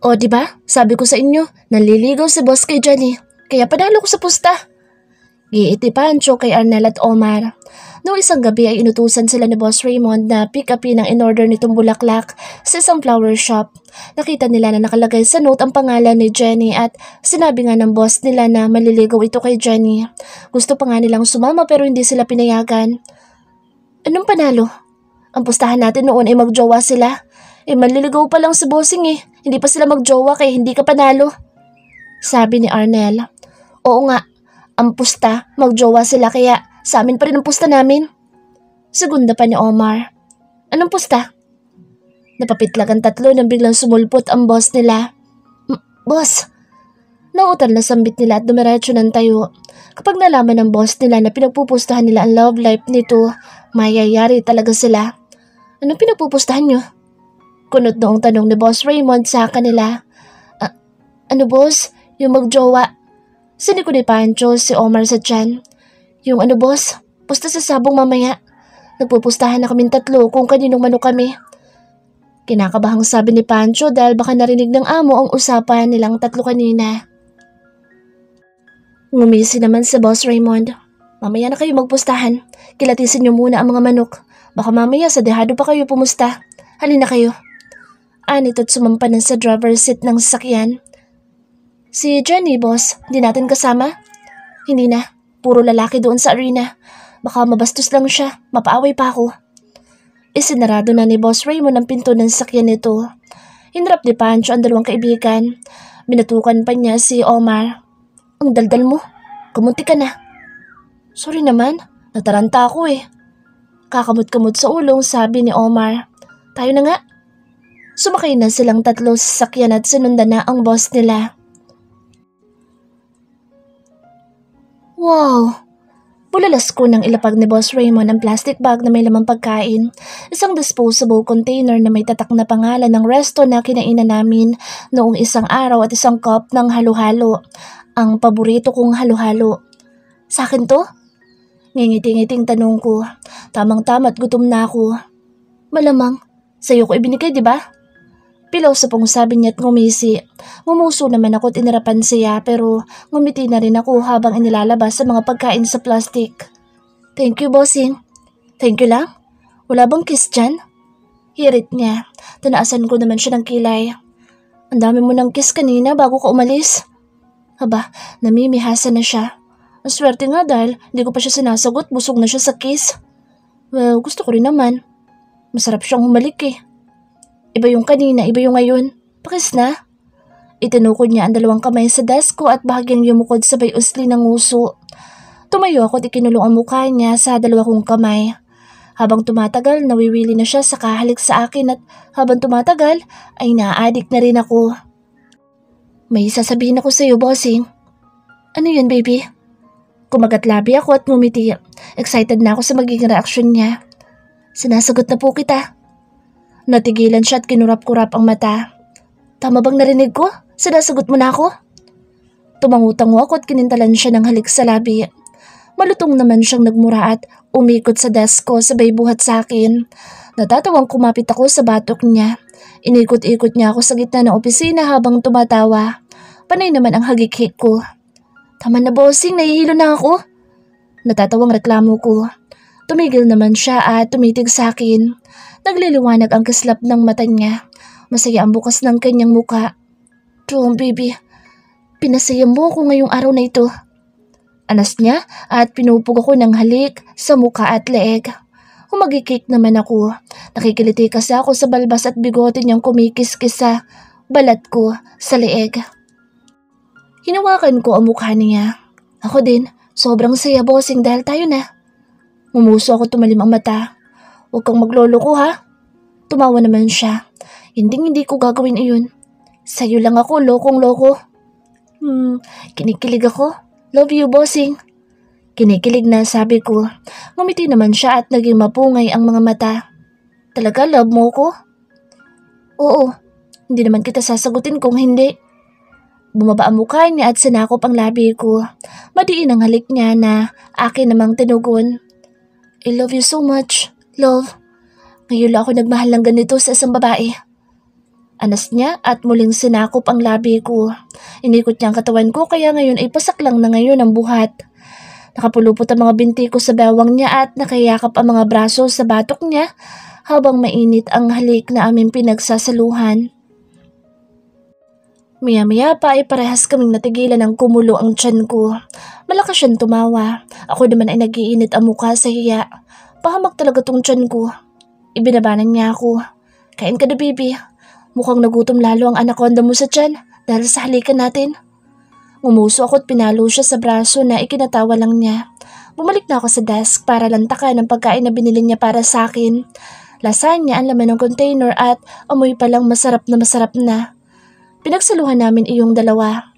O diba, sabi ko sa inyo, nanliligaw si boss kay Jenny, kaya panalo ko sa pusta. Giiti Pancho kay Arnel at Omar. Noong isang gabi ay inutusan sila ni Boss Raymond na pick upin ang in-order nitong bulaklak sa isang flower shop. Nakita nila na nakalagay sa note ang pangalan ni Jenny at sinabi nga ng boss nila na maliligaw ito kay Jenny. Gusto pa nga nilang sumama pero hindi sila pinayagan. Anong panalo? Ang pustahan natin noon ay magjowa sila. Maliligaw pa lang si bossing hindi pa sila magjowa kaya hindi ka panalo. Sabi ni Arnel. Oo nga, ang pusta, magjowa sila kaya sa amin pa rin ang pusta namin. Segunda pa ni Omar. Anong pusta? Napapitlag ang tatlo nang biglang sumulpot ang boss nila. Boss! Nautal na sambit nila at dumiretso ng tayo. Kapag nalaman ng boss nila na pinagpupustahan nila ang love life nito, mayayari talaga sila. Anong pinagpupustahan nyo? Kunot noong tanong ni Boss Raymond sa kanila. Ano boss? Yung magjowa. Siniko ni Pancho si Omar sa tiyan. Yung ano boss? Pusta sa sabong mamaya. Nagpupustahan na kaming tatlo kung kaninong manok kami. Kinakabahang sabi ni Pancho dahil baka narinig ng amo ang usapan nilang tatlo kanina. Ngumisi naman si Boss Raymond. Mamaya na kayo magpustahan. Kilatisin niyo muna ang mga manok. Baka mamaya sa dehado pa kayo pumusta. Halina kayo. Anit at sumampanan sa driver's seat ng sasakyan. Si Jenny, boss, hindi natin kasama? Hindi na. Puro lalaki doon sa arena. Baka mabastos lang siya. Mapaaway pa ako. Isinarado na ni Boss Raymond ang pinto ng sasakyan nito. Hinarap ni Pancho ang dalawang kaibigan. Binatukan pa niya si Omar. Ang daldal mo. Kumunti ka na. Sorry naman. Nataranta ako Kakamot-kamot sa ulong sabi ni Omar. Tayo na nga. Sumakay na silang tatlo sa sasakyan at sinundan na ang boss nila. Wow! Bulalas ko nang ilapag ni Boss Raymond ang plastic bag na may lamang pagkain. Isang disposable container na may tatak na pangalan ng resto na kinainan namin noong isang araw at isang cup ng halo-halo. Ang paborito kong halo-halo. Sa akin to? Ngingiti-ngiting tanong ko. Tamang-tama at gutom na ako. Malamang, sa'yo ko ibinigay diba? Pilaw sa pong sabi niya at ngumisi. Ngumuso naman ako at inirapan siya pero ngumiti na rin ako habang inilalabas sa mga pagkain sa plastic. Thank you, bossing. Thank you lang? Wala bang kiss dyan? Hirit niya. Tinaasan ko naman siya ng kilay. Ang dami mo ng kiss kanina bago ka umalis. Aba, namimihasa na siya. Ang swerte nga dahil hindi ko pa siya sinasagot, busog na siya sa kiss. Well, gusto ko rin naman. Masarap siyang humalik Iba yung kanina, iba yung ngayon. Pakis na. Itinukod niya ang dalawang kamay sa desk ko at bahagyang yumukod sabay usli ng nguso. Tumayo ako at ikinulong ang mukha niya sa dalawa kong kamay. Habang tumatagal, nawiwili na siya sa kahalik sa akin at habang tumatagal, ay naa-addict na rin ako. May sasabihin ako sa iyo, bossing. Ano yun, baby? Kumagat labi ako at ngumiti. Excited na ako sa magiging reaksyon niya. Sinasagot na po kita. Natigilan siya at kinurap-kurap ang mata. Tama bang narinig ko? Sinasagot mo na ako? Tumangutango ako at kinintalan siya ng halik sa labi. Malutong naman siyang nagmura at umikot sa desk ko sabay buhat sa akin. Natatawang kumapit ako sa batok niya. Inikot-ikot niya ako sa gitna ng opisina habang tumatawa. Panay naman ang hagik-hik ko. Tama na bossing, nahihilo na ako. Natatawang reklamo ko. Tumigil naman siya at tumitig sa akin. Nagliliwanag ang kislap ng mata niya. Masaya ang bukas ng kanyang muka. Tom, baby, pinasaya mo ako ngayong araw na ito. Anas niya at pinupog ako ng halik sa muka at leeg. Humagikik naman ako. Nakikiliti kasi ako sa balbas at bigote niyang kumikis-kis sa balat ko sa leeg. Hinawakan ko ang mukha niya. Ako din, sobrang saya bossing dahil tayo na. Umuso ako tumalim ang mata. Huwag kang magloloko ha. Tumawa naman siya. Hindi ko gagawin iyon. Sa'yo lang ako, lokong-loko. Kinikilig ako. Love you, bossing. Kinikilig na sabi ko. Ngumiti naman siya at naging mapungay ang mga mata. Talaga love mo ko? Oo. Hindi naman kita sasagutin kung hindi. Bumaba ang mukha niya at sinakop ang labi ko. Madiin ang halik niya na akin namang tinugon. I love you so much. Love, ngayon lang ako nagmahal ng ganito sa isang babae. Anas niya at muling sinakop ang labi ko. Inikot niya ang katawan ko kaya ngayon ay pasak lang na ngayon ang buhat. Nakapulupot ang mga binti ko sa bewang niya at nakayakap ang mga braso sa batok niya habang mainit ang halik na aming pinagsasaluhan. Maya-maya pa ay parehas kaming natigilan ng kumulo ang tiyan ko. Malakas siyang tumawa. Ako naman ay nagiinit ang mukha sa hiya. Pahamak talaga tong tiyan ko. Ibinabanan niya ako. Kain ka na, baby. Mukhang nagutom lalo ang anaconda mo sa tiyan dahil sa halikan natin. Ngumuso ako at pinalo siya sa braso na ikinatawa lang niya. Bumalik na ako sa desk para lantakan ang pagkain na binili niya para sa akin. Lasagna ang laman ng container at amoy palang masarap na masarap na. Pinagsaluhan namin iyong dalawa.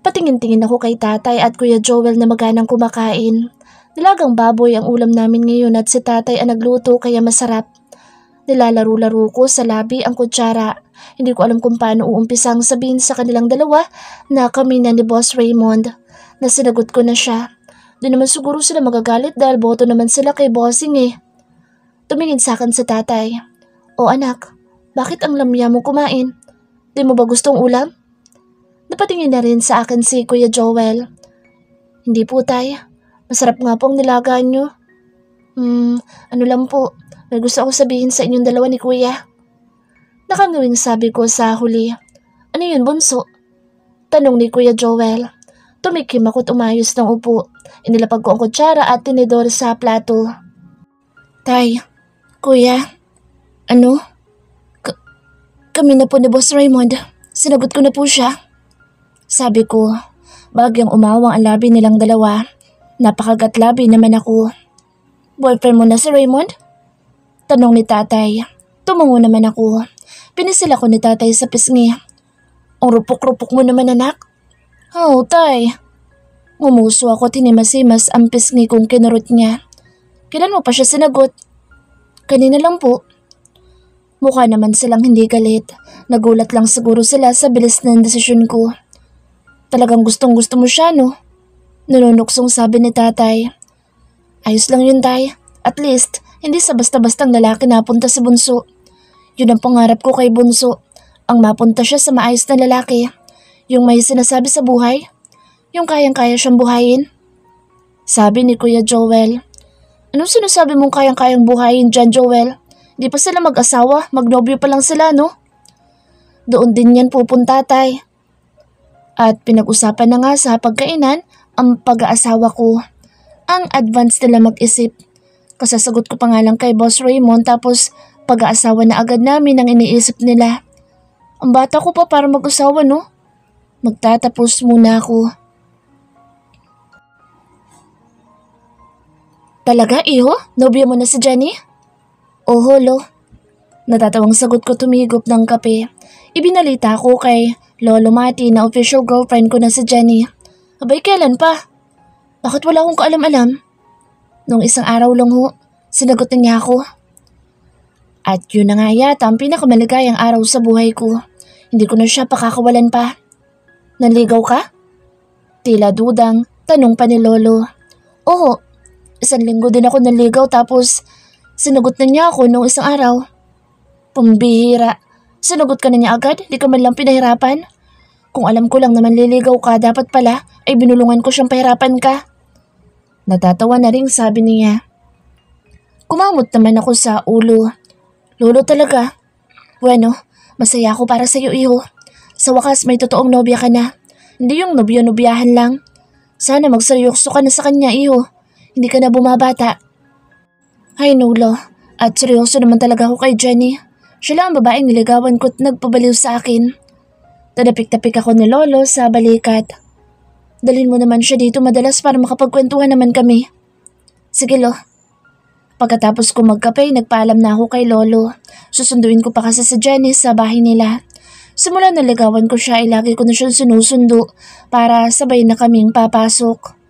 Patingin-tingin ako kay tatay at Kuya Joel na maganang kumakain. Nilagang baboy ang ulam namin ngayon at si tatay ang nagluto kaya masarap. Nilalaro-laro ko sa labi ang kutsara. Hindi ko alam kung paano uumpisang sabihin sa kanilang dalawa na kami na ni Boss Raymond. Na sinagot ko na siya. Di naman siguro sila magagalit dahil boto naman sila kay Bossing eh. Tumingin sa akin sa tatay. O anak, bakit ang lamya mo kumain? Di mo ba gustong ulam? Napatingin na rin sa akin si Kuya Joel. Hindi po tay. Masarap nga po ang nilagaan nyo. Ano lang po. May gusto akong sabihin sa inyong dalawa ni Kuya. Nakangawing sabi ko sa huli. Ano yun, bunso? Tanong ni Kuya Joel. Tumikim ako at umayos ng upo. Inilapag ko ang kutsara at tinidor sa plato. Tay, Kuya, ano? Kami na po ni Boss Raymond. Sinagot ko na po siya. Sabi ko, bagyang umawang ang labi nilang dalawa. Napakagat labi naman ako. Boyfriend mo na si Raymond? Tanong ni tatay. Tumango naman ako. Pinisil ako ni tatay sa pisngi. Ang rupok-rupok mo naman anak. Oh, tay. Ngumuso ako at hinimasimas ang pisngi kong kinurot niya. Kailan mo pa siya sinagot? Kanina lang po. Mukha naman silang hindi galit. Nagulat lang siguro sila sa bilis ng desisyon ko. Talagang gustong-gusto mo siya, no? Nanunuksong sabi ni tatay. Ayos lang yun, tay. At least, hindi sa basta-bastang lalaki napunta sa bunso. Yun ang pangarap ko kay bunso. Ang mapunta siya sa maayos na lalaki. Yung may sinasabi sa buhay. Yung kayang-kaya siyang buhayin. Sabi ni Kuya Joel. Anong sinasabi mong kayang-kayang buhayin dyan, Joel? Di pa sila mag-asawa, magnobyo pa lang sila, no? Doon din yan pupunta, tay. At pinag-usapan na nga sa pagkainan ang pag-aasawa ko. Ang advance nila mag-isip. Kasasagot ko pa nga lang kay Boss Raymond tapos pag-aasawa na agad namin ang iniisip nila. Ang bata ko pa para mag-asawa, no? Magtatapos muna ako. Talaga, iho? Nobyo mo na si Jenny? Oho, lo. Natatawang sagot ko tumigop ng kape. Ibinalita ko kay Lolo Mati na official girlfriend ko na si Jenny. Abay, kailan pa? Bakit wala akong kaalam-alam? Nung isang araw lang ho, sinagot niya ako. At yun na nga yata ang pinakamaligayang araw sa buhay ko. Hindi ko na siya pakakawalan pa. Nanligaw ka? Tila dudang, tanong pa ni Lolo. Oo, 1 linggo din ako nanligaw tapos sinagot na niya ako nung isang araw. Pambihira. Sinagot ka na niya agad? Di ka man lang pinahirapan? Kung alam ko lang naman liligaw ka, dapat pala ay binulungan ko siyang pahirapan ka. Natatawa na ring sabi niya. Kumamot naman ako sa ulo. Lolo talaga. Bueno, masaya ako para sa iyo, iho. Sa wakas may totoong nobya ka na. Hindi yung nobyo-nobyahan lang. Sana magseryoso ka na sa kanya, iho. Hindi ka na bumabata. Ay Nolo, at seryoso naman talaga ako kay Jenny. Siya lang ang babaeng niligawan ko at nagpabaliw sa akin. Tadapik-tapik ako ni Lolo sa balikat. Dalhin mo naman siya dito madalas para makapagkwentuhan naman kami. Sige lo. Pagkatapos ko magkape, nagpaalam na ako kay Lolo. Susunduin ko pa kasi si Jenny sa bahay nila. Simula naligawan ko siya ay lagi ko na siyang sinusundo para sabay na kaming papasok.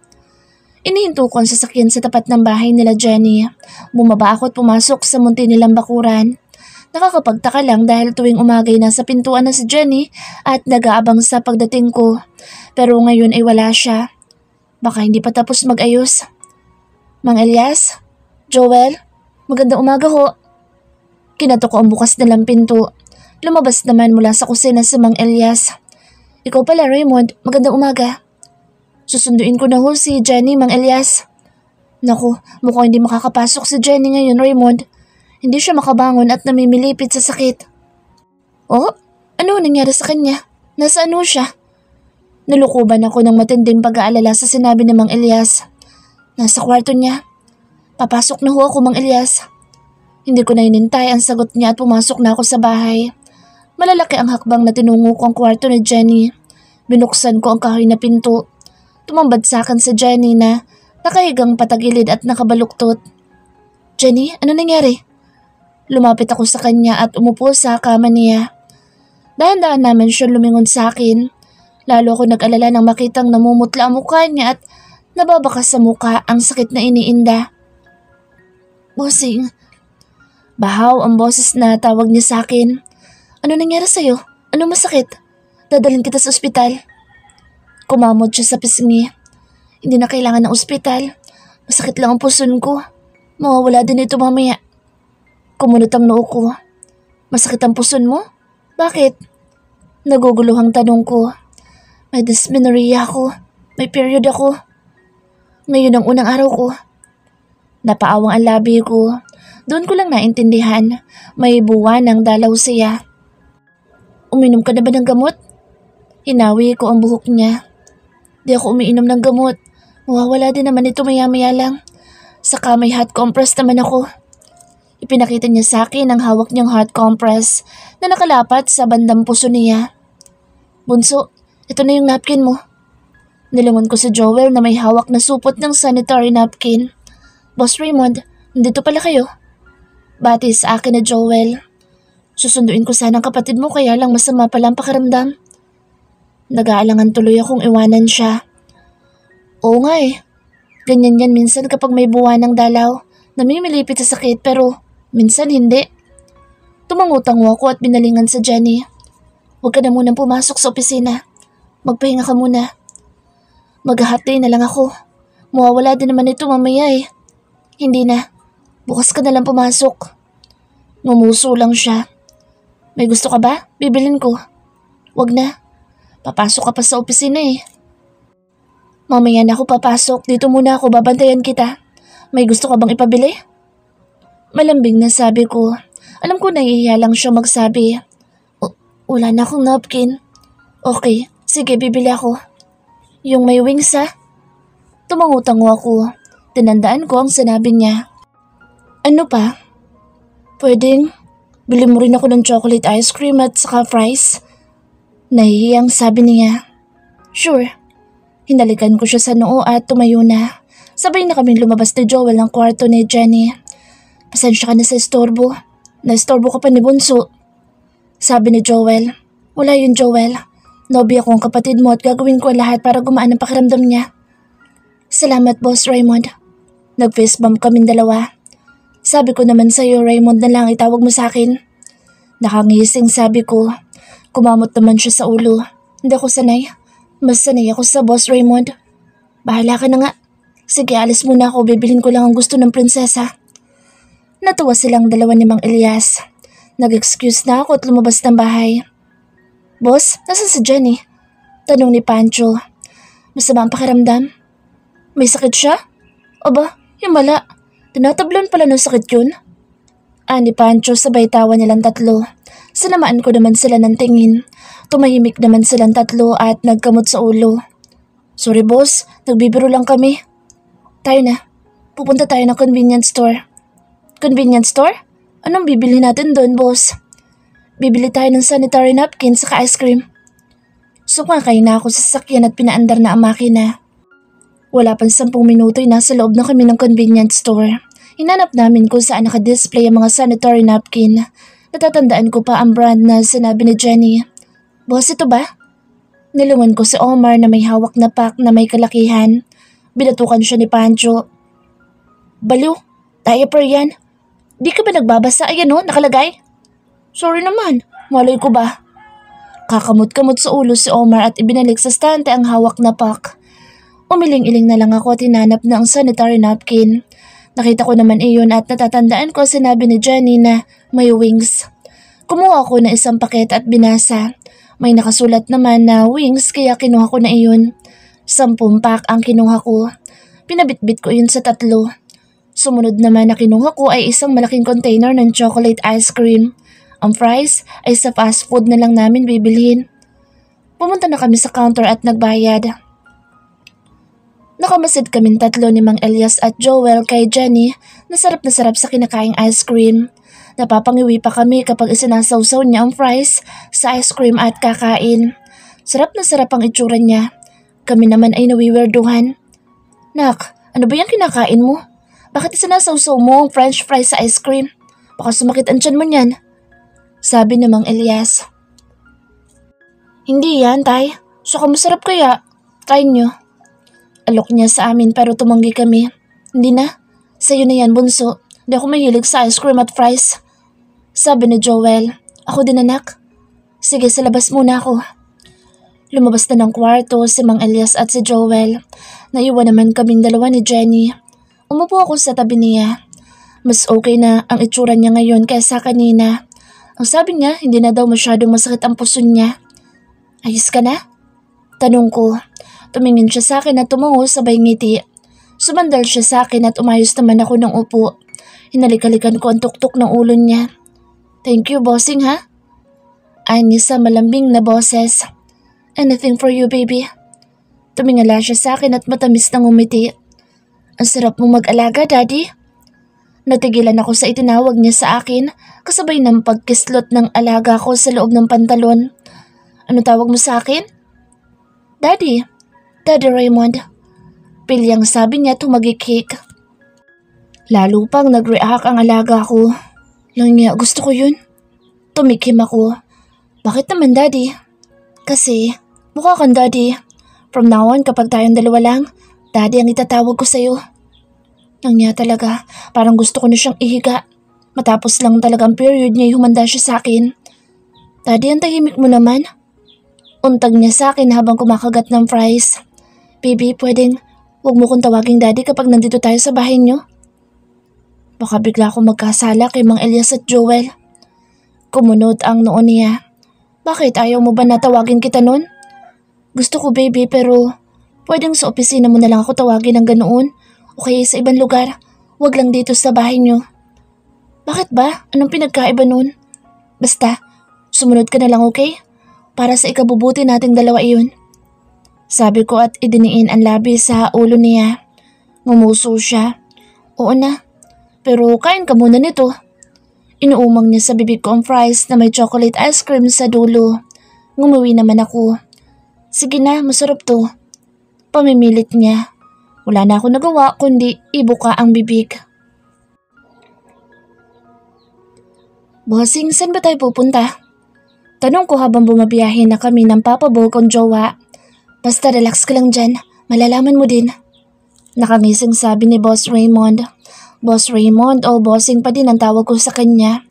Inihinto ko ang sasakyan sa tapat ng bahay nila Jenny. Bumaba ako at pumasok sa munti nilang bakuran. Nakakapagtaka lang dahil tuwing umagay nasa pintuan na si Jenny at nag-aabang sa pagdating ko. Pero ngayon ay wala siya. Baka hindi pa tapos mag-ayos. Mang Elias? Joel? Magandang umaga ho. Kinato ko ang bukas nilang pinto. Lumabas naman mula sa kusina si Mang Elias. Ikaw pala, Raymond. Magandang umaga. Susunduin ko na ho si Jenny, Mang Elias. Naku, mukhang hindi makakapasok si Jenny ngayon, Raymond. Hindi siya makabangon at namimilipit sa sakit. Oh, ano nangyari sa kanya? Nasaan ho siya? Nalukuban ako ng matinding pag-aalala sa sinabi ni Mang Elias. Nasa kwarto niya. Papasok na ho ako, Mang Elias. Hindi ko na inintay ang sagot niya at pumasok na ako sa bahay. Malalaki ang hakbang na tinungo ko ang kwarto ni Jenny. Binuksan ko ang kahoy na pinto. Tumambad sa akin si Jenny na nakahigang patagilid at nakabaluktot. Jenny, ano nangyari? Lumapit ako sa kanya at umupo sa kama niya. Dahan-dahan naman siya lumingon sa akin. Lalo ako nag-alala nang makitang namumutla ang mukha niya at nababakas sa mukha ang sakit na iniinda. Bossing. Bahaw ang boses na tawag niya sa akin. Ano nangyari sa'yo? Ano masakit? Dadalhin kita sa ospital. Kumamot siya sa pisngi. Hindi na kailangan ng ospital. Masakit lang ang puson ko. Mawawala din ito mamaya. Kumunot ang noo ko. Masakit ang puson mo? Bakit? Naguguluhang tanong ko. May dysmenorrhea ako. May period ako. Ngayon ang unang araw ko. Napaawang ang labi ko. Doon ko lang naintindihan. May buwan ng dalaw siya. Uminom ka na ba ng gamot? Hinawi ko ang buhok niya. Di ako umiinom ng gamot. Mawawala din naman ito maya-maya lang. Saka may hot compress naman ako. Ipinakita niya sa akin ang hawak niyang hot compress na nakalapat sa bandang puso niya. Bunso, ito na yung napkin mo. Nilingon ko si Joel na may hawak na supot ng sanitary napkin. Boss Raymond, nandito pala kayo. Bati sa akin na Joel. Susunduin ko sana ang kapatid mo kaya lang masama pala ang pakiramdam. Nag-aalangan tuloy akong iwanan siya. Oo nga eh. Ganyan yan minsan kapag may buwan ng dalaw. Namimilipit sa sakit pero minsan hindi. Tumangutango ako at binalingan sa Jenny. Huwag ka na munang pumasok sa opisina. Magpahinga ka muna. Mag-hot-day na lang ako. Mawawala din naman ito mamaya eh. Hindi na. Bukas ka na lang pumasok. Ngumuso lang siya. May gusto ka ba? Bibilin ko. Wag na. Papasok ka pa sa opisina eh. Mamaya na ako papasok. Dito muna ako, babantayan kita. May gusto ka bang ipabili? Malambing na sabi ko. Alam ko nahihiya lang siya magsabi. Wala na akong napkin. Okay, sige bibili ako. Yung may wings ha? Tumangutango ako. Tinandaan ko ang sinabi niya. Ano pa? Pwedeng bili mo rin ako ng chocolate ice cream at saka fries. Nahihiyang sabi niya. Sure. Hinalikan ko siya sa noo at tumayo na. Sabay na kaming lumabas ni Joel ng kwarto ni Jenny. Pasensya ka na sa istorbo. Naistorbo ka pa ni Bunso. Sabi ni Joel. Wala yun Joel. Nobya ko ang kapatid mo at gagawin ko lahat para gumaan ang pakiramdam niya. Salamat Boss Raymond. Nag-face bump kaming dalawa. Sabi ko naman sa'yo Raymond na lang itawag mo sa akin. Nakangising sabi ko. Kumamot naman siya sa ulo. Hindi ako sanay. Mas sanay ako sa Boss Raymond. Bahala ka na nga. Sige alis muna ako, bibilhin ko lang ang gusto ng prinsesa. Natuwa silang dalawa ni Mang Elias. Nag-excuse na ako at lumabas ng bahay. Boss, nasan si Jenny? Tanong ni Pancho. Masama ang pakiramdam? May sakit siya? Aba, himala. Tinatablon pala ng sakit yun. Ni Pancho sabay tawa nilang tatlo. Sinamaan ko naman sila ng tingin. Tumahimik naman silang tatlo at nagkamot sa ulo. Sorry boss, nagbibiro lang kami. Tayo na. Pupunta tayo ng convenience store. Convenience store? Anong bibili natin doon, boss? Bibili tayo ng sanitary napkin saka ice cream. Sumakay na ako sa sasakyan at pinaandar na ang makina. Wala pang 10 minuto ay nasa loob na kami ng convenience store. Hinanap namin kung saan nakadisplay ang mga sanitary napkin. Natatandaan ko pa ang brand na sinabi ni Jenny. Boss, ito ba? Nilungan ko si Omar na may hawak na pack na may kalakihan. Binatukan siya ni Pancho. Baliw, diaper yan. Di ka ba nagbabasa? Ayan o, nakalagay. Sorry naman, malay ko ba? Kakamot-kamot sa ulo si Omar at ibinalik sa stante ang hawak na pack. Umiling-iling na lang ako at hinanap na ang sanitary napkin. Nakita ko naman iyon at natatandaan ko sinabi ni Jenny na May wings. Kumuha ako ng isang paket at binasa. May nakasulat naman na wings kaya kinuha ko na iyon. 10 pack ang kinuha ko. Pinabitbit ko yun sa 3. Sumunod naman na kinuha ko ay isang malaking container ng chocolate ice cream. Ang fries ay sa fast food na lang namin bibilhin. Pumunta na kami sa counter at nagbayad. Nakamasid kaming 3 ni Mang Elias at Joel kay Jenny na sarap sa kinakaing ice cream. Napapangiwi pa kami kapag isinasawsaw niya ang fries sa ice cream at kakain. Sarap na sarap ang itsura niya. Kami naman ay nawiwerduhan. Nak, ano ba yung kinakain mo? Bakit isinasawsaw mo ang french fries sa ice cream? Baka sumakit ang tiyan mo niyan. Sabi ni Mang Elias. Hindi yan, Tay. Saka masarap kaya. Try nyo. Alok niya sa amin pero tumanggi kami. Hindi na. Sa'yo na yan, bunso. Hindi ako mahilig sa ice cream at fries. Sabi ni Joel. Ako din, anak. Sige, sa labas muna ako. Lumabas na ng kwarto si Mang Elias at si Joel. Naiwan naman kaming dalawa ni Jenny. Umupo ako sa tabi niya. Mas okay na ang itsura niya ngayon kaysa kanina. Ang sabi niya, hindi na daw masyadong masakit ang puso niya. Ayos ka na? Tanong ko. Tumingin siya sa akin at tumango sabay ngiti. Sumandal siya sa akin at umayos naman ako ng upo. Hinalik-halikan ko ang tuktok ng ulo niya. Thank you, bossing ha? Ani sa malambing na boses. Anything for you, baby. Tumingala siya sa akin at matamis na ngumiti. Ang sarap mong mag-alaga, daddy. Natigilan ako sa itinawag niya sa akin kasabay ng pagkislot ng alaga ko sa loob ng pantalon. Ano tawag mo sa akin? Daddy. Daddy Raymond. Pilyang sabi niya tumagikik. Lalo pang nag-react ang alaga ko. Lang niya, gusto ko yun. Tumikim ako. Bakit naman, daddy? Kasi, mukha kang daddy. From now on, kapag tayong dalawa lang, daddy ang itatawag ko sa'yo. Lang niya talaga, parang gusto ko na siyang ihiga. Matapos lang talagang period niya, humanda siya sa akin. Daddy, ang tahimik mo naman. Untag niya sa akin habang kumakagat ng fries. Baby, pwedeng huwag mo kong tawaging daddy kapag nandito tayo sa bahay niyo. Baka bigla akong magkasala kay Mang Elias at Joel. Kumunot ang noon niya. Bakit ayaw mo ba na tawagin kita nun? Gusto ko, baby, pero pwedeng sa opisina mo na lang ako tawagin ng ganoon o kaya sa ibang lugar. Huwag lang dito sa bahay niyo. Bakit ba? Anong pinagkaiba nun? Basta, sumunod ka na lang, okay? Para sa ikabubuti nating dalawa iyon. Sabi ko at idiniin ang labi sa ulo niya. Ngumuso siya. Oo na. Pero kain ka muna nito. Inuumang niya sa bibig ko ang fries na may chocolate ice cream sa dulo. Ngumuwi naman ako. Sige na, masarap to. Pamimilit niya. Wala na ako nagawa kundi ibuka ang bibig. Bossing, saan ba tayo pupunta? Tanong ko habang bumabiyahe na kami ng Papa Bo kong jowa. Basta relax ka lang dyan, malalaman mo din. Nakangising sabi ni Boss Raymond. Boss Raymond o bossing pa din ang tawag ko sa kanya.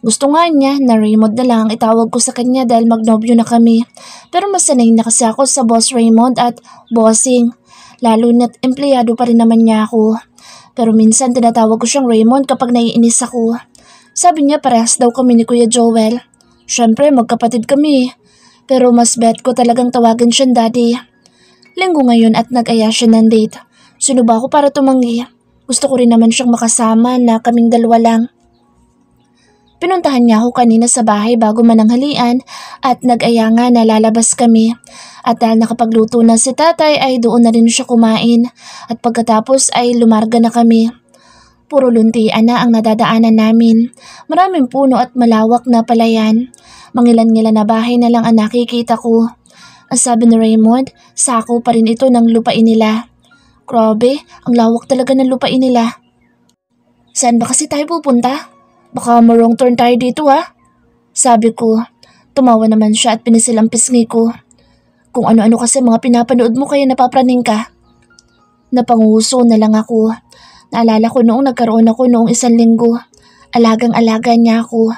Gusto nga niya na Raymond na lang itawag ko sa kanya dahil magnobyo na kami. Pero mas sanay na kasi ako sa Boss Raymond at bossing. Lalo na't empleyado pa rin naman niya ako. Pero minsan tinatawag ko siyang Raymond kapag naiinis ako. Sabi niya parehas daw kami ni Kuya Joel. Siyempre magkapatid kami. Pero mas bet ko talagang tawagin siyang daddy. Linggo ngayon at nag-aya siya ng date. Sino ba ako para tumanggi? Gusto ko rin naman siyang makasama na kaming dalawa lang. Pinuntahan niya ako kanina sa bahay bago mananghalian at nag-aya nga na lalabas kami. At dahil nakapagluto na si tatay ay doon na rin siya kumain at pagkatapos ay lumarga na kami. Puro luntian na ang nadadaanan namin. Maraming puno at malawak na palayan. Mangilan-ngilan na bahay na lang ang nakikita ko. Ang sabi ni Raymond, sako pa rin ito ng lupain nila. Grabe, ang lawak talaga ng lupain nila. Saan ba kasi tayo pupunta? Baka wrong turn tayo dito ha? Sabi ko. Tumawa naman siya at pinisil ang pisngi ko. Kung ano-ano kasi mga pinapanood mo kaya napapraning ka. Napanguso na lang ako. Naalala ko noong nagkaroon ako noong 1 linggo. Alagang-alaga niya ako.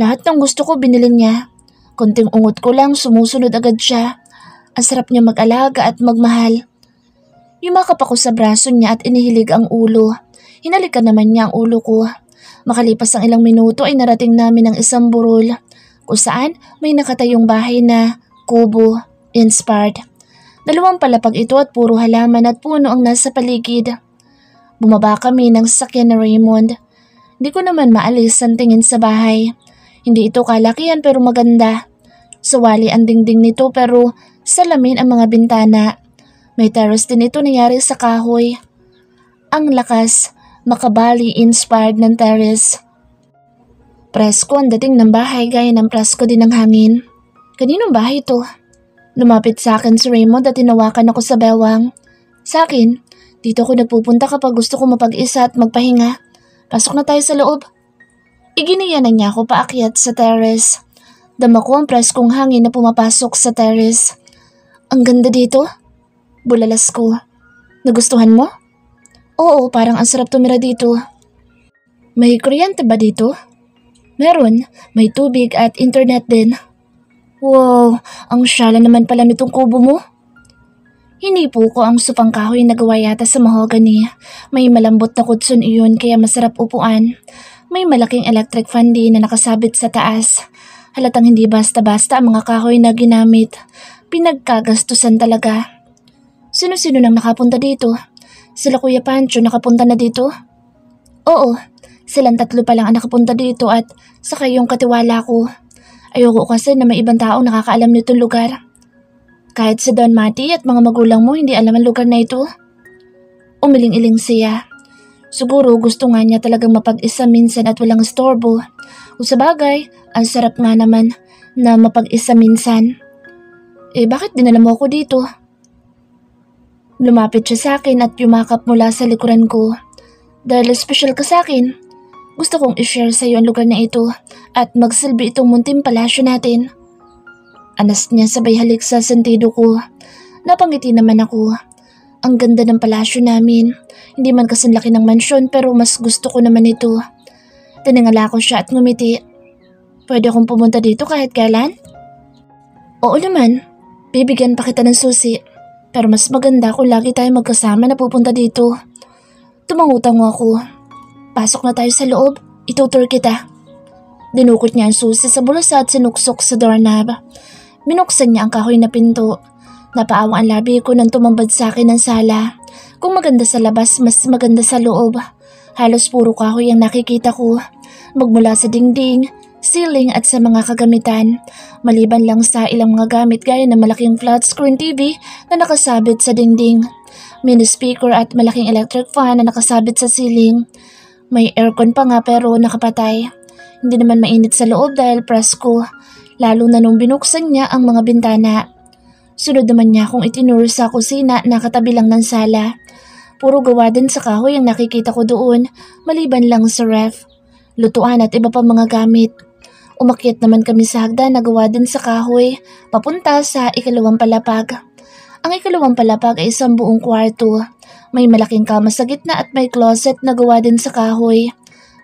Lahat ng gusto ko binili niya. Konting ungot ko lang sumusunod agad siya. Ang sarap niya mag-alaga at magmahal. Yumakap ako sa braso niya at inihilig ang ulo. Hinalikan naman niya ang ulo ko. Makalipas ang ilang minuto ay narating namin ang isang burol kung saan may nakatayong bahay na kubo inspired. 2 palapag ito at puro halaman at puno ang nasa paligid. Bumaba kami ng sasakyan na Raymond. Hindi ko naman maalis ang tingin sa bahay. Hindi ito kalakihan pero maganda. Sawali ang dingding nito pero salamin ang mga bintana. May terrace din ito nangyari sa kahoy. Ang lakas, Makabali-inspired ng terrace. Presko ang dating ng bahay gaya ng presko din ng hangin. Kaninong bahay ito? Lumapit sa akin si Raymond at tinawakan ako sa bewang. Sa akin, dito ako napupunta kapag gusto ko mapag-isa at magpahinga. Pasok na tayo sa loob. Iginiyanan niya ako paakyat sa terrace. Dama ko ang preskong hangin na pumapasok sa terrace. Ang ganda dito. Bulalas ko. Nagustuhan mo? Oo, parang ang sarap tumira dito. May kuryente ba dito? Meron, may tubig at internet din. Wow, ang syala naman pala nitong kubo mo. Hinipo ko ang supang kahoy na gawa yata sa mahogany. May malambot na kutson iyon kaya masarap upuan. May malaking electric fan din na nakasabit sa taas. Halatang hindi basta-basta ang mga kahoy na ginamit. Pinagkagastusan talaga. Sino-sino nang nakapunta dito? Sila Kuya Pancho nakapunta na dito? Oo, silang 3 pa lang ang nakapunta dito at saka yung katiwala ko. Ayoko kasi na may ibang tao nakakaalam nitong lugar. Kahit si Don Mati at mga magulang mo hindi alam ang lugar na ito. Umiling-iling siya. Siguro gusto nga niya talagang mapag-isa minsan at walang istorbo. Kung sa bagay, ang sarap nga naman na mapag-isa minsan. Bakit dinala mo ako dito? Lumapit siya sa akin at yumakap mula sa likuran ko. Dahil special ka sa akin, gusto kong i-share sa iyo ang lugar na ito at magsilbi itong munting palasyo natin. Anas niya sabay halik sa sentido ko. Napangiti naman ako. Ang ganda ng palasyo namin. Hindi man kasing laki ng mansyon pero mas gusto ko naman ito. Tiningala ko siya at ngumiti. Pwede akong pumunta dito kahit kailan? Oo naman. Bibigyan pa kita ng susi. Pero mas maganda kung lagi tayo magkasama na pupunta dito. Tumangutang ako. Pasok na tayo sa loob. Itutur kita. Dinukot niya ang susi sa bulsa at sinuksok sa doorknob. Minuksan niya ang kahoy na pinto. Napaawa ang labi ko nang tumambad sa akin ng sala. Kung maganda sa labas, mas maganda sa loob. Halos puro kahoy ang nakikita ko. Magmula sa dingding, ceiling at sa mga kagamitan. Maliban lang sa ilang mga gamit gaya ng malaking flat screen TV na nakasabit sa dingding. Mini speaker at malaking electric fan na nakasabit sa ceiling. May aircon pa nga pero nakapatay. Hindi naman mainit sa loob dahil presko. Lalo na nung binuksan niya ang mga bintana. Sunod naman niya akong itinuro sa kusina na katabi lang ng sala. Puro gawa din sa kahoy ang nakikita ko doon, maliban lang sa ref, lutuan at iba pa mga gamit. Umakyat naman kami sa hagdan na gawa din sa kahoy, papunta sa 2 palapag. Ang 2 palapag ay isang buong kwarto. May malaking kama sa gitna at may closet na gawa din sa kahoy.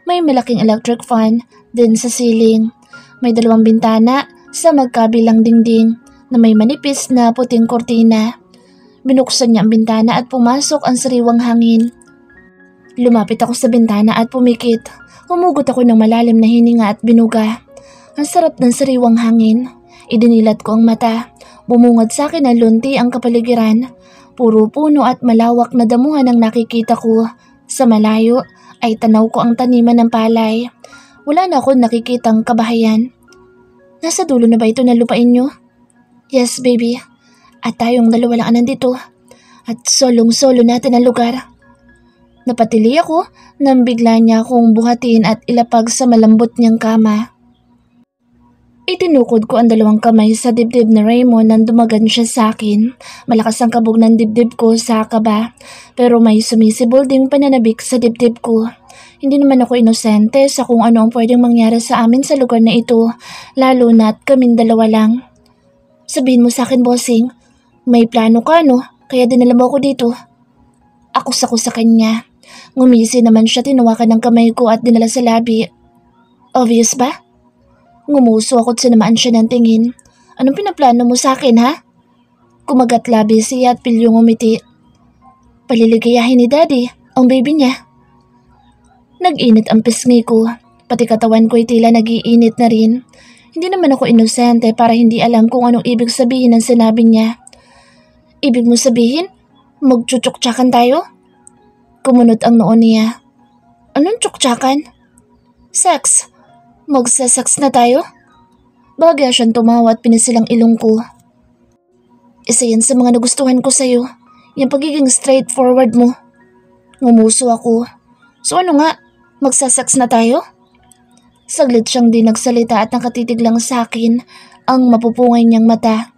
May malaking electric fan din sa ceiling. May 2 bintana sa magkabilang dingding na may manipis na puting kortina. Binuksan niya ang bintana at pumasok ang sariwang hangin. Lumapit ako sa bintana at pumikit. Humugot ako ng malalim na hininga at binuga. Ang sarap ng sariwang hangin. Idinilat ko ang mata. Bumungad sa akin ng lunti ang kapaligiran. Puro puno at malawak na damuhan ang nakikita ko. Sa malayo ay tanaw ko ang taniman ng palay. Wala na akong nakikitang kabahayan. Nasa dulo na ba ito na lupain niyo? Yes, baby. At tayong 2 lang nandito. At solong-solo natin ang lugar. Napatili ako nang bigla niya akong buhatin at ilapag sa malambot niyang kama. Itinukod ko ang 2 kamay sa dibdib ni Raymond nang dumagan siya sa akin. Malakas ang kabog ng dibdib ko sa kaba, pero may sumisibol ding pananabik sa dibdib ko. Hindi naman ako inosente sa kung ano ang pwedeng mangyari sa amin sa lugar na ito, lalo na't kaming 2 lang. Sabihin mo sa akin, bossing, may plano ka no? Kaya dinala mo ako dito. Akos ako sa kanya. Ngumisi naman siya, tinawakan ng kamay ko at dinala sa labi. Obvious ba? Ngumuso ako at sinamaan siya ng tingin. Anong pinaplano mo sa akin, ha? Kumagat labi siya at pilyong umiti. Paliligayahin ni Daddy, ang baby niya. Nag-init ang pisngi ko, pati katawan ko'y tila nag-iinit na rin. Hindi naman ako inosente para hindi alam kung anong ibig sabihin ng sinabi niya. Ibig mo sabihin, magtsutsuk-tsakan tayo? Kumunot ang noon niya. Anong tsuktsakan? Sex. Magsa-sex na tayo? Bagay siyang tumawa at pinisilang ilong ko. Isa yan sa mga nagustuhan ko sa'yo, yung pagiging straightforward mo. Ngumuso ako. So ano nga, magsa-sex na tayo? Saglit siyang di nagsalita at nakatitig lang sa akin ang mapupungay niyang mata.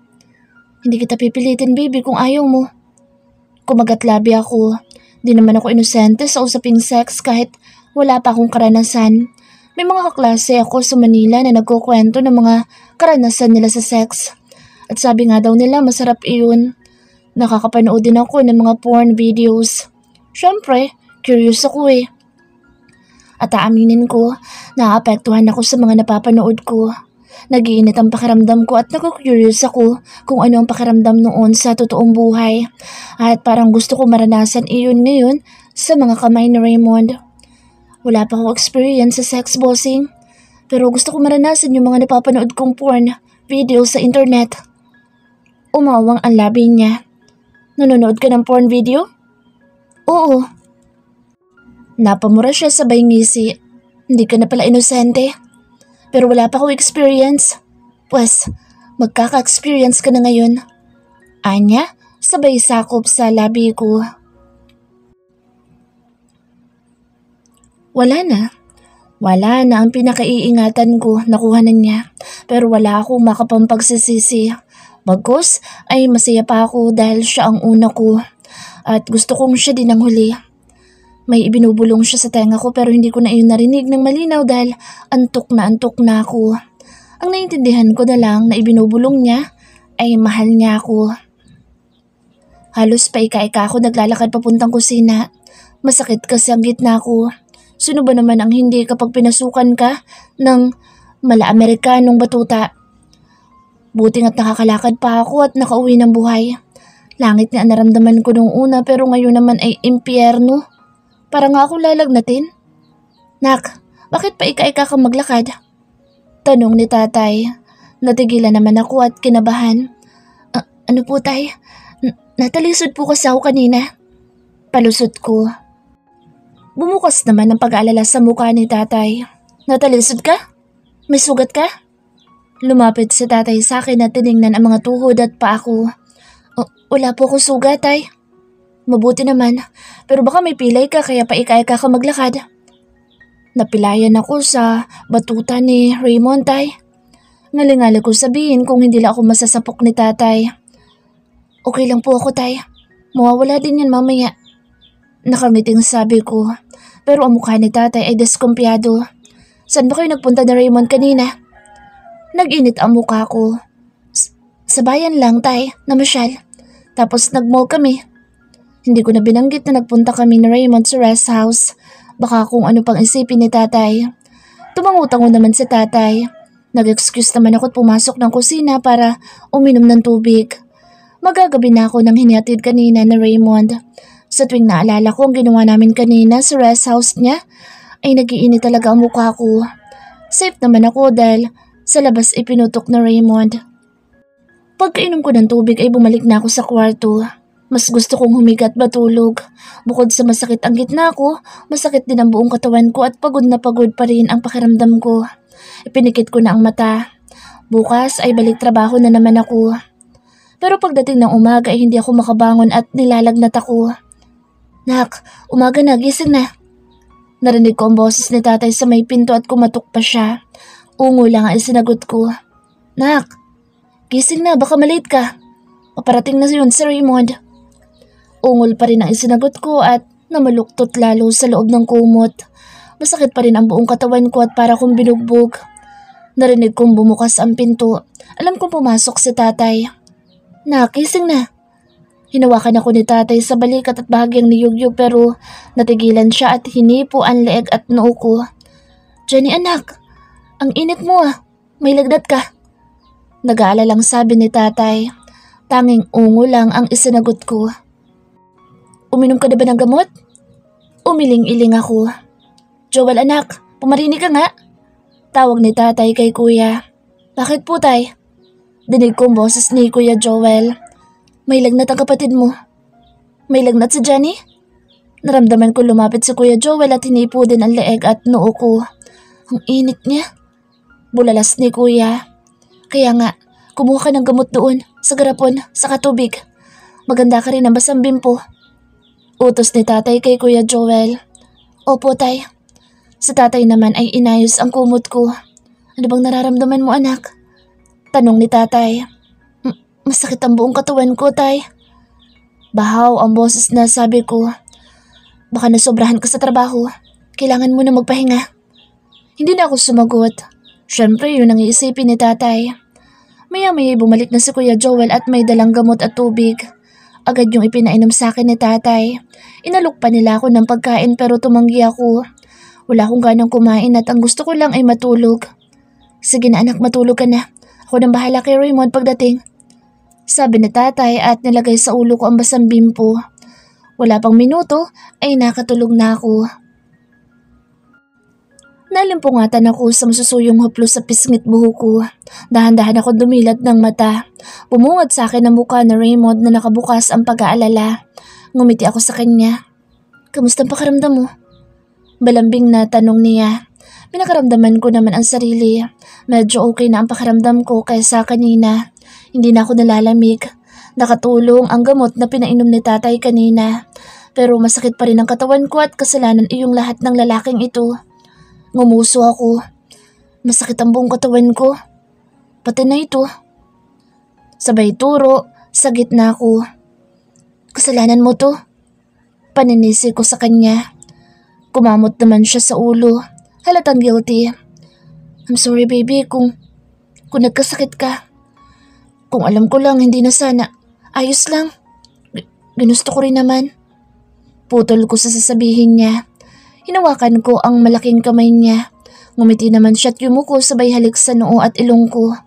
Hindi kita pipilitin baby kung ayaw mo. Kumagat-labi ako. Di naman ako inosente sa usaping sex kahit wala pa akong karanasan. May mga kaklase ako sa Manila na nagkukwento ng mga karanasan nila sa sex. At sabi nga daw nila masarap iyon. Nakakapanood din ako ng mga porn videos. Siyempre, curious ako eh. At aaminin ko, naapektuhan ako sa mga napapanood ko. Nag-iinit ang pakiramdam ko at naku-curious ako kung ano ang pakiramdam noon sa totoong buhay. At parang gusto ko maranasan iyon ngayon sa mga kamay ni Raymond. Wala pa akong experience sa sex bossing, pero gusto ko maranasan yung mga napapanood kong porn video sa internet. Umawang ang labi niya. Nanonood ka ng porn video? Oo. Napamura siya sabay ngisi. Hindi ka na pala inosente. Pero wala pa akong experience. Pues, magkaka-experience ka na ngayon. Anya, sabay sakop sa labi ko. Wala na. Wala na ang pinakaiingatan ko, nakuha na niya. Pero wala akong makapampagsisisi. Bagkus ay masaya pa ako dahil siya ang una ko. At gusto kong siya din ang huli. May ibinubulong siya sa tenga ko pero hindi ko na iyon narinig ng malinaw dahil antok na ako. Ang naiintindihan ko na lang na ibinubulong niya ay mahal niya ako. Halos paika-ika ako naglalakad papuntang kusina. Masakit kasi ang gitna ko. Sino ba naman ang hindi kapag pinasukan ka ng mala-Amerikanong batuta? Buti nga't nakakalakad pa ako at nakauwi ng buhay. Langit nga naramdaman ko nung una pero ngayon naman ay impyerno. Para nga akong lalagnatin. Nak, bakit pa ika-ika kang maglakad? Tanong ni tatay. Natigilan naman ako at kinabahan. Ano po tay? Natalisod po kasi ako kanina. Palusot ko. Bumukas naman ang pag-aalala sa mukha ni tatay. Natalisod ka? May sugat ka? Lumapit si tatay sa akin at tiningnan ang mga tuhod at paa ko. Wala po akong sugat tay. Mabuti naman, pero baka may pilay ka kaya paika-ika ka maglakad. Napilayan ako sa batuta ni Raymond tay. Ngalingali ko sabihin kung hindi lang ako masasapok ni tatay. Okay lang po ako tay, mawawala din yan mamaya. Nakangiting sabi ko, pero ang mukha ni tatay ay diskumpiyado. Saan ba kayo nagpunta ni Raymond kanina? Nag-init ang mukha ko. Sa bayan lang tay, namasyal. Tapos nag-mall kami. Hindi ko na binanggit na nagpunta kami ni Raymond sa rest house. Baka kung ano pang isipin ni tatay. Tumangutango naman si tatay. Nag-excuse naman ako at pumasok ng kusina para uminom ng tubig. Magagabi na ako nang hinihatid kanina ni Raymond. Sa tuwing naalala ko ang ginawa namin kanina sa rest house niya, ay nag-iinit talaga ang mukha ko. Safe naman ako dahil sa labas ipinutok na Raymond. Pagkainom ko ng tubig ay bumalik na ako sa kwarto. Mas gusto kong humiga at matulog. Bukod sa masakit ang gitna ko, masakit din ang buong katawan ko at pagod na pagod pa rin ang pakiramdam ko. Ipinikit ko na ang mata. Bukas ay balik trabaho na naman ako. Pero pagdating ng umaga ay hindi ako makabangon at nilalagnat ako. Nak, umaga na, gising na. Narinig ko ang boses ni tatay sa may pinto at kumatok pa siya. Ungo lang ang sinagot ko. Nak, gising na, baka malate ka. Paparating na yun si Raymond. Ungol pa rin ang isinagot ko at namaluktot lalo sa loob ng kumot. Masakit pa rin ang buong katawan ko at para kong binugbog. Narinig kong bumukas ang pinto. Alam kong pumasok si tatay. Nakising na. Hinawakan ako ni tatay sa balikat at bahagyang niyugyug pero natigilan siya at hinipo ang leeg at noo ko. Jenny anak, ang init mo ah. May lagnat ka. Nag-aalalang sabi ni tatay. Tanging ungo lang ang isinagot ko. Uminom ka na ba ng gamot? Umiling-iling ako. Joel anak, pumarinig ka nga. Tawag ni tatay kay kuya. Bakit po tay? Dinig kong boses ni Kuya Joel. May lagnat ang kapatid mo. May lagnat si Jenny? Naramdaman ko lumapit si Kuya Joel at hinipo din ang leeg at noo ko. Ang init niya. Bulalas ni kuya. Kaya nga, kumuha ka ng gamot doon, sa garapon, sa katubig. Maganda ka rin ang basang bimpo. Utos ni tatay kay Kuya Joel. Opo tay. Si tatay naman ay inayos ang kumot ko. Ano bang nararamdaman mo anak? Tanong ni tatay. Masakit ang buong katawan ko tay. Bahaw ang boses na sabi ko. Baka nasobrahan ka sa trabaho. Kailangan mo na magpahinga. Hindi na ako sumagot. Siyempre yun ang iisipin ni tatay. Maya-maya bumalik na si Kuya Joel at may dalang gamot at tubig. Agad yung ipinainom sa akin ni tatay. Inalok pa nila ako ng pagkain pero tumanggi ako. Wala akong ganang kumain at ang gusto ko lang ay matulog. Sige na anak, matulog ka na. Ako nang bahala kay Raymond pagdating. Sabi ni tatay at nilagay sa ulo ko ang basang bimpo. Wala pang minuto ay nakatulog na ako. Nalimpungatan ako sa masusuyong haplos sa pisngit buho ko. Dahan-dahan ako dumilat ng mata. Bumungad sa akin ang mukha na Raymond na nakabukas ang pag-aalala. Ngumiti ako sa kanya. Kamusta ang pakiramdam mo? Balambing na tanong niya. Pinakaramdaman ko naman ang sarili. Medyo okay na ang pakiramdam ko kaysa kanina. Hindi na ako nalalamig. Nakatulong ang gamot na pinainom ni tatay kanina. Pero masakit pa rin ang katawan ko at kasalanan iyong lahat ng lalaking ito. Ngumuso ako. Masakit ang buong katawan ko. Pati na ito. Sabay turo, sa gitna ko. Kasalanan mo to. Paninisi ko sa kanya. Kumamot naman siya sa ulo. Halatang guilty. I'm sorry baby kung nagkasakit ka. Kung alam ko lang hindi na sana. Ayos lang. Ginusto ko rin naman. Putol ko sa sasabihin niya. Hinawakan ko ang malaking kamay niya. Ngumiti naman siya at yumuko sabay halik sa noo at ilong ko.